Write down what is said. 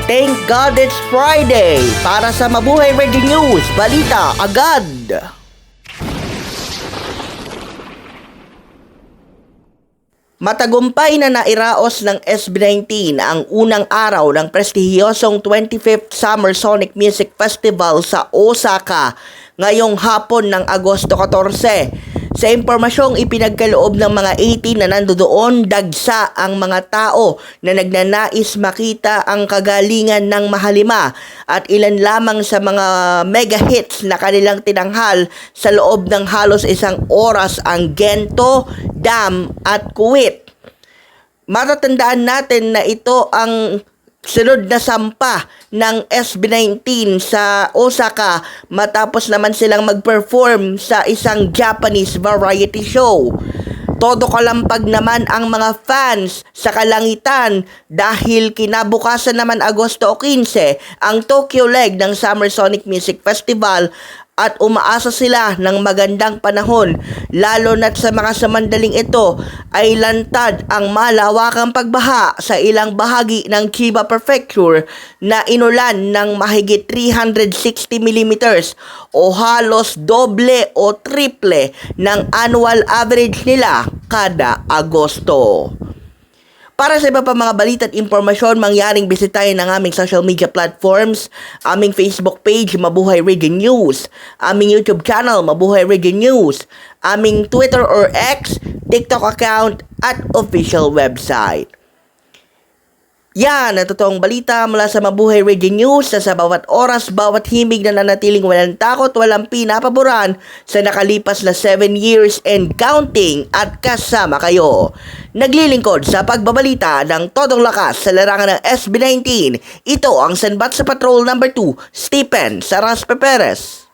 Thank God it's Friday! Para sa Mabuhay Radio News, balita agad! Matagumpay na nairaos ng SB19 ang unang araw ng prestihiyosong 25th Summer Sonic Music Festival sa Osaka ngayong hapon ng Agosto 14. Sa impormasyong ipinagkaloob ng mga 18 na nandoon, dagsa ang mga tao na nagnanais makita ang kagalingan ng Mahalima at ilan lamang sa mga mega hits na kanilang tinanghal sa loob ng halos isang oras ang Gento, Dam at Kuwait. Matatandaan natin na ito ang sunod na sampa ng SB19 sa Osaka matapos naman silang mag-perform sa isang Japanese variety show. Todo kalampag naman ang mga fans sa kalangitan dahil kinabukasan naman Agosto 15 ang Tokyo leg ng Summer Sonic Music Festival at umaasa sila ng magandang panahon, lalo na't sa mga samandaling ito ay lantad ang malawakang pagbaha sa ilang bahagi ng Chiba Prefecture na inulan ng mahigit 360 mm o halos doble o triple ng annual average nila kada Agosto. Para sa iba pa mga balita at impormasyon, mangyaring bisitahin ang aming social media platforms, aming Facebook page, Mabuhay Radio News, aming YouTube channel, Mabuhay Radio News, aming Twitter or X, TikTok account, at official website. Yan ang totoong balita mula sa Mabuhay Radio News na sa bawat oras, bawat himig na nanatiling walang takot, walang pinapaboran sa nakalipas na 7 years and counting at kasama kayo. Naglilingkod sa pagbabalita ng todong lakas sa larangan ng SB19, ito ang Sanbat sa Patrol No. 2, Stephen Saraspe Perez.